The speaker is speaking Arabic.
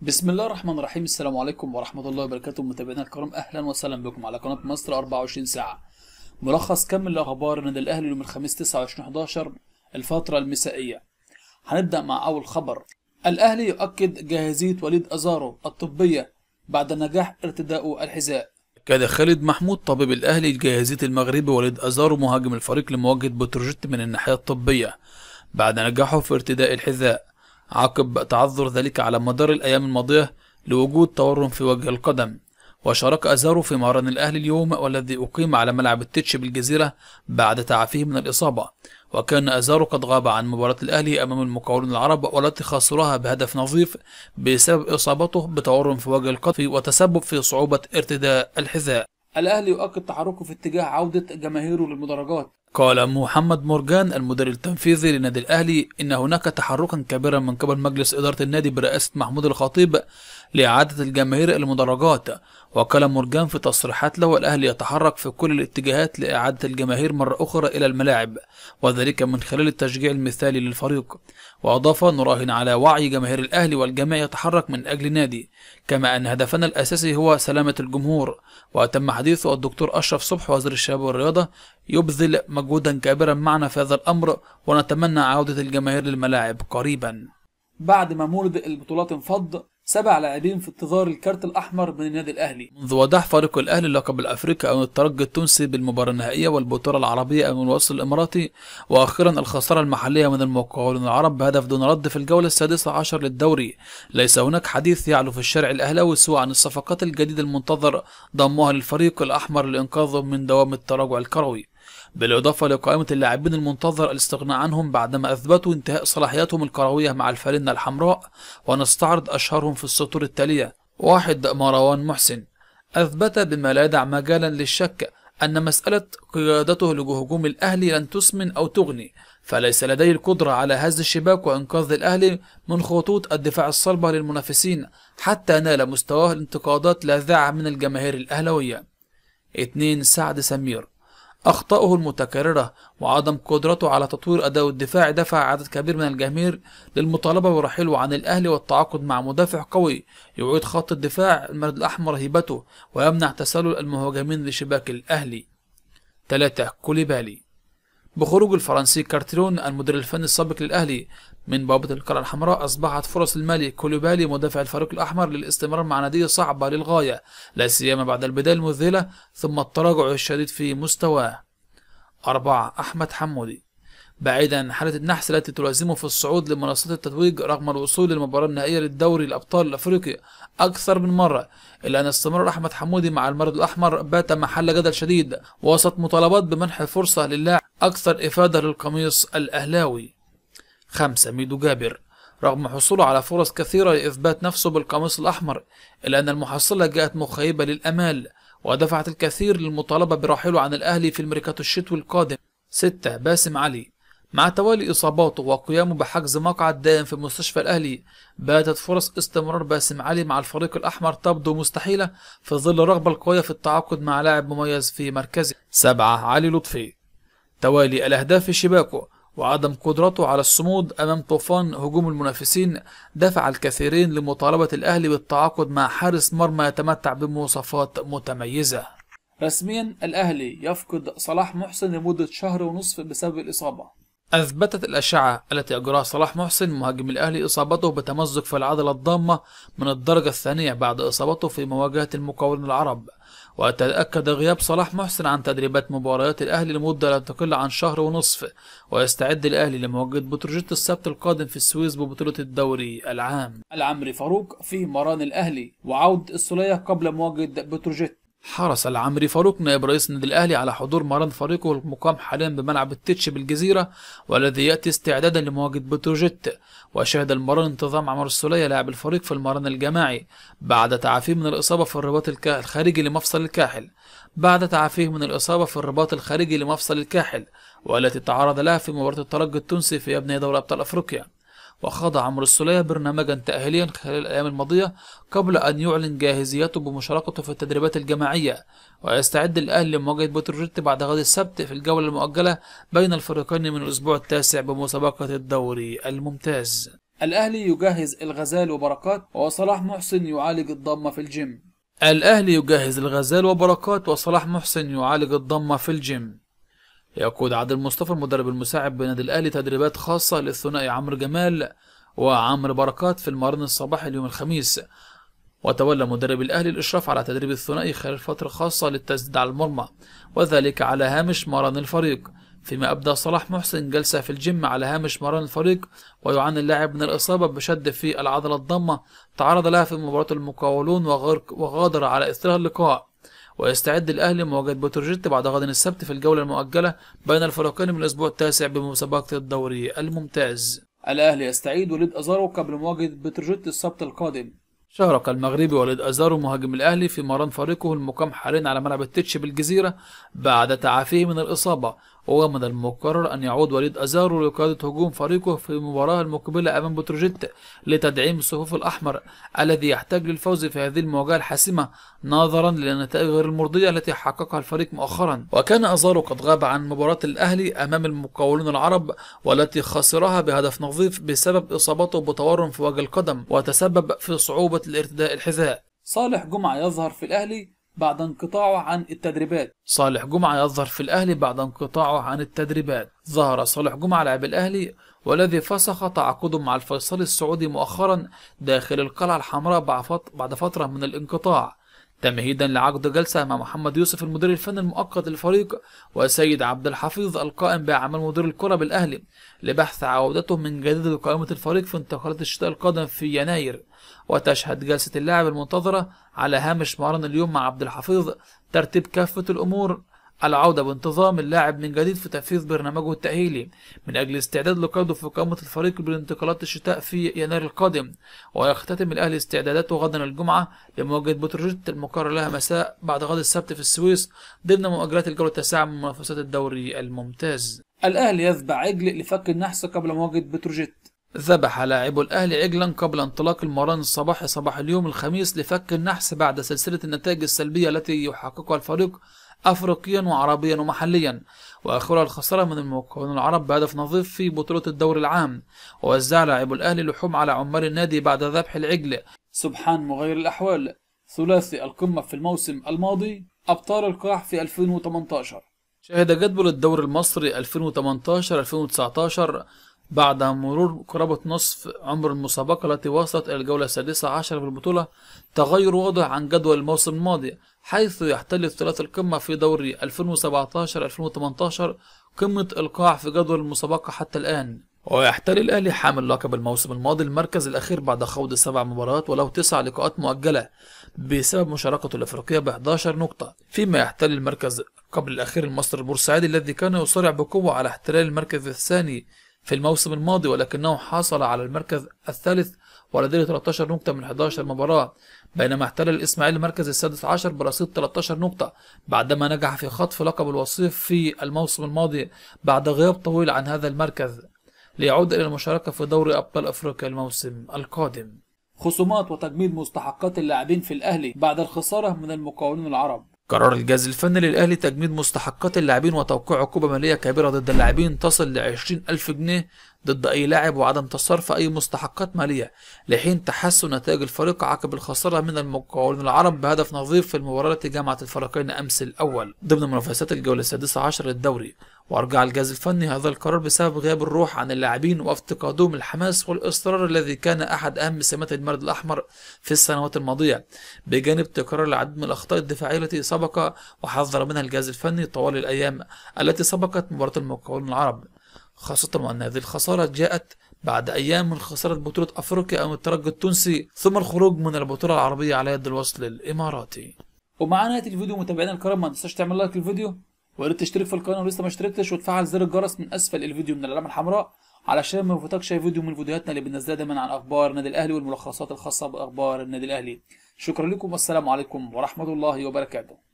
بسم الله الرحمن الرحيم. السلام عليكم ورحمة الله وبركاته متابعينا الكرام، أهلا وسهلا بكم على قناة مصر 24 ساعة. ملخص كامل لأخبار النادي الأهلي يوم الخميس 29/11 الفترة المسائية. هنبدأ مع أول خبر. الأهلي يؤكد جاهزية وليد أزارو الطبية بعد نجاح ارتداء الحذاء. كان خالد محمود طبيب الأهلي جاهزية المغربي وليد أزارو مهاجم الفريق لمواجهة بتروجيت من الناحية الطبية بعد نجاحه في ارتداء الحذاء، عقب تعذر ذلك على مدار الأيام الماضية لوجود تورم في وجه القدم. وشارك أزارو في مران الأهلي اليوم والذي أقيم على ملعب التتش بالجزيرة بعد تعافيه من الإصابة. وكان أزارو قد غاب عن مباراة الأهلي أمام المقاولون العرب والتي خسرها بهدف نظيف بسبب إصابته بتورم في وجه القدم وتسبب في صعوبة ارتداء الحذاء. الأهلي يؤكد تحركه في اتجاه عودة جماهيره للمدرجات. قال محمد مرجان المدير التنفيذي لنادي الأهلي إن هناك تحركا كبيرا من قبل مجلس إدارة النادي برئاسة محمود الخطيب لإعادة الجماهير إلى المدرجات. وقال مرجان في تصريحات له الأهلي يتحرك في كل الاتجاهات لإعادة الجماهير مرة أخرى إلى الملاعب، وذلك من خلال التشجيع المثالي للفريق. وأضاف نراهن على وعي جماهير الأهلي والجميع يتحرك من أجل النادي، كما أن هدفنا الأساسي هو سلامة الجمهور. وتم حديث الدكتور أشرف صبحي وزير الشباب والرياضة يبذل مجهودا كبيرا معنا في هذا الأمر، ونتمنى عودة الجماهير للملاعب قريبا. بعد ما مولد البطولات انفض 7 لاعبين في انتظار الكارت الأحمر من النادي الأهلي. منذ وداع فريق الأهلي اللقب الأفريقي أمام الترجي التونسي بالمباراة النهائية والبطولة العربية أمام الوصل الإماراتي، وأخيرا الخسارة المحلية من المقاولون العرب بهدف دون رد في الجولة السادسة عشر للدوري، ليس هناك حديث يعلو في الشارع الأهلاوي سوى عن الصفقات الجديدة المنتظر ضمها للفريق الأحمر لإنقاذه من دوام التراجع الكروي، بالإضافة لقائمة اللاعبين المنتظر الاستغناء عنهم بعدما أثبتوا انتهاء صلاحياتهم الكروية مع الفانلة الحمراء. ونستعرض أشهرهم في السطور التالية. 1. مروان محسن أثبت بما لا يدع مجالا للشك أن مسألة قيادته لهجوم الأهلي لن تسمن أو تغني، فليس لديه القدرة على هز الشباك وإنقاذ الأهلي من خطوط الدفاع الصلبة للمنافسين حتى نال مستواه الانتقادات لاذعة من الجماهير الأهلوية. 2. سعد سمير أخطاؤه المتكررة وعدم قدرته على تطوير أداء الدفاع دفع عدد كبير من الجماهير للمطالبة برحيله عن الأهلي والتعاقد مع مدافع قوي يعيد خط الدفاع المرد الأحمر هيبته ويمنع تسلل المهاجمين لشباك الأهلي. 3. كوليبالي بخروج الفرنسي كارتيرون المدير الفني السابق للأهلي من بوابة القلعة الحمراء، أصبحت فرص المالي كوليبالي مدافع الفريق الأحمر للاستمرار مع ناديه صعبة للغاية، لا سيما بعد البداية المذهلة ثم التراجع الشديد في مستواه. 4. أحمد حمودي بعيدا عن حالة النحس التي تلازمه في الصعود لمنصات التتويج رغم الوصول للمباراة النهائية للدوري الأبطال الأفريقي أكثر من مرة، إلا أن استمرار أحمد حمودي مع المرد الأحمر بات محل جدل شديد وسط مطالبات بمنح فرصة للاعب أكثر إفادة للقميص الأهلاوي. 5. ميدو جابر رغم حصوله على فرص كثيرة لإثبات نفسه بالقميص الأحمر، إلا أن المحصلة جاءت مخيبة للأمال ودفعت الكثير للمطالبة برحيله عن الأهلي في الميركاتو الشتوي القادم. 6. باسم علي مع توالي إصاباته وقيامه بحجز مقعد دائم في مستشفى الأهلي، باتت فرص استمرار باسم علي مع الفريق الأحمر تبدو مستحيلة في ظل الرغبة القوية في التعاقد مع لاعب مميز في مركزه. 7. علي لطفي توالي الأهداف في شباكه وعدم قدرته على الصمود أمام طوفان هجوم المنافسين دفع الكثيرين لمطالبة الأهلي بالتعاقد مع حارس مرمى يتمتع بمواصفات متميزة. رسميا الأهلي يفقد صلاح محسن لمدة شهر ونصف بسبب الإصابة. أثبتت الأشعة التي أجراها صلاح محسن مهاجم الأهلي إصابته بتمزق في العضلة الضامة من الدرجة الثانية بعد إصابته في مواجهة المقاولون العرب. وتأكد غياب صلاح محسن عن تدريبات مباريات الأهلي لمدة لا تقل عن شهر ونصف، ويستعد الأهلي لمواجهة بتروجيت السبت القادم في السويس ببطولة الدوري العام. العمري فاروق في مران الأهلي وعودة السولية قبل مواجهة بتروجيت. حرص العمري فاروق نائب رئيس النادي الأهلي على حضور مران فريقه المقام حاليا بملعب التتش بالجزيرة والذي يأتي استعدادا لمواجهة بتروجيت. وشهد المران انتظام عمر السولية لاعب الفريق في المران الجماعي بعد تعافيه من الإصابة في الرباط الخارجي لمفصل الكاحل والتي تعرض لها في مباراة الترجي التونسي في ابنية دوري أبطال أفريقيا. وخاض عمرو السولية برنامجا تأهيليا خلال الأيام الماضية قبل أن يعلن جاهزيته بمشاركته في التدريبات الجماعية، ويستعد الأهلي لمواجهة بتروجيت بعد غد السبت في الجولة المؤجلة بين الفريقين من الأسبوع التاسع بمسابقة الدوري الممتاز. الأهلي يجهز الغزال وبركات، وصلاح محسن يعالج الضمة في الجيم. الأهلي يجهز الغزال وبركات، وصلاح محسن يعالج الضمة في الجيم. يقود عادل مصطفى المدرب المساعد بنادي الأهلي تدريبات خاصة للثنائي عمرو جمال وعمرو بركات في المران الصباحي اليوم الخميس. وتولى مدرب الأهلي الإشراف على تدريب الثنائي خلال فترة خاصة للتسديد على المرمى، وذلك على هامش مران الفريق، فيما أبدأ صلاح محسن جلسة في الجيم على هامش مران الفريق. ويعاني اللاعب من الإصابة بشد في العضلة الضمة تعرض لها في مباراة المقاولون وغادر على إثرها اللقاء. ويستعد الأهلي مواجهة بتروجيت بعد غد السبت في الجولة المؤجلة بين الفريقين من الأسبوع التاسع بمسابقة الدوري الممتاز. الأهلي يستعيد وليد أزارو قبل مواجهة بتروجيت السبت القادم. شارك المغربي وليد أزارو مهاجم الأهلي في مران فريقه المقام حاليا على ملعب التتش بالجزيرة بعد تعافيه من الإصابة، ومن المقرر أن يعود وليد أزارو لقيادة هجوم فريقه في المباراة المقبلة أمام بتروجيت لتدعيم الصفوف الأحمر الذي يحتاج للفوز في هذه المواجهة الحاسمة نظرا للنتائج غير المرضية التي حققها الفريق مؤخرا. وكان أزارو قد غاب عن مباراة الأهلي أمام المقاولون العرب والتي خسرها بهدف نظيف بسبب إصابته بتورم في وجه القدم وتسبب في صعوبة الارتداء الحذاء. صالح جمعة يظهر في الأهلي بعد انقطاعه عن التدريبات. صالح جمعة يظهر في الأهلي بعد انقطاعه عن التدريبات. ظهر صالح جمعة لاعب الأهلي والذي فسخ تعاقده مع الفيصلي السعودي مؤخرا داخل القلعة الحمراء بعد فترة من الانقطاع، تمهيدا لعقد جلسة مع محمد يوسف المدير الفني المؤقت للفريق وسيد عبد الحفيظ القائم بأعمال مدير الكرة بالأهلي لبحث عودته من جديد لقائمة الفريق في انتقالات الشتاء القادم في يناير. وتشهد جلسة اللاعب المنتظرة على هامش مران اليوم مع عبد الحفيظ ترتيب كافة الأمور العودة بانتظام اللاعب من جديد في تنفيذ برنامجه التأهيلي من أجل استعداد لقائده في قائمة الفريق بالانتقالات الشتاء في يناير القادم. ويختتم الأهلي استعداداته غدا الجمعة لمواجهة بتروجيت المقرر لها مساء بعد غد السبت في السويس ضمن مؤجلات الجولة التاسعة من منافسات الدوري الممتاز. الأهلي يذبح عجل لفك النحس قبل مواجهة بتروجيت. ذبح لاعبو الأهلي عجلا قبل انطلاق المران الصباحي صباح اليوم الخميس لفك النحس بعد سلسلة النتائج السلبية التي يحققها الفريق أفريقيا وعربيا ومحليا، وآخرها الخسارة من المقاولون العرب بهدف نظيف في بطولة الدوري العام. ووزع لاعبو الأهلي لحوم على عمال النادي بعد ذبح العجل. سبحان مغير الأحوال، ثلاثي القمة في الموسم الماضي، أبطال القاح في 2018. شهد جدول الدوري المصري 2018-2019 بعد مرور قرابة نصف عمر المسابقة التي وصلت إلى الجولة السادسة عشر في البطولة تغير واضح عن جدول الموسم الماضي، حيث يحتل الثلاثي القمة في دوري 2017-2018 قمة القاع في جدول المسابقة حتى الآن. ويحتل الأهلي حامل لقب الموسم الماضي المركز الأخير بعد خوض 7 مباريات وله 9 لقاءات مؤجلة بسبب مشاركته الأفريقية ب11 نقطة، فيما يحتل المركز قبل الأخير المصري البورسعيدي الذي كان يصارع بقوة على احتلال المركز الثاني في الموسم الماضي، ولكنه حصل على المركز الثالث ولديه 13 نقطة من 11 مباراة، بينما احتل الإسماعيلي المركز السادس عشر برصيد 13 نقطة بعدما نجح في خطف لقب الوصيف في الموسم الماضي بعد غياب طويل عن هذا المركز ليعود إلى المشاركة في دوري أبطال أفريقيا الموسم القادم. خصومات وتجميد مستحقات اللاعبين في الأهلي بعد الخسارة من المقاولون العرب. قرر الجهاز الفني للأهلي تجميد مستحقات اللاعبين وتوقيع عقوبة مالية كبيرة ضد اللاعبين تصل ل 20,000 جنيه ضد أي لاعب وعدم تصرف أي مستحقات مالية لحين تحسن نتائج الفريق عقب الخسارة من المقاولون العرب بهدف نظيف في المباراة التي جمعت الفريقين أمس الأول ضمن منافسات الجولة السادسة عشر للدوري. وأرجع الجهاز الفني هذا القرار بسبب غياب الروح عن اللاعبين وافتقادهم الحماس والإصرار الذي كان أحد أهم سمات المارد الأحمر في السنوات الماضية، بجانب تكرار العديد من الأخطاء الدفاعية التي سبق وحذر منها الجهاز الفني طوال الأيام التي سبقت مباراة المقاولون العرب، خاصة وأن هذه الخسارة جاءت بعد أيام من خسارة بطولة أفريقيا أمام الترجي التونسي ثم الخروج من البطولة العربية على يد الوصل الإماراتي. ومع نهاية الفيديو متابعينا الكرام ما تنساش تعمل لايك للفيديو وياريت تشترك في القناة ولسه ما اشتركتش وتفعل زر الجرس من أسفل الفيديو من العلامة الحمراء علشان ما يفوتكش أي فيديو من فيديوهاتنا اللي بننزلها دايما عن أخبار النادي الأهلي والملخصات الخاصة بأخبار النادي الأهلي. شكرا لكم والسلام عليكم ورحمة الله وبركاته.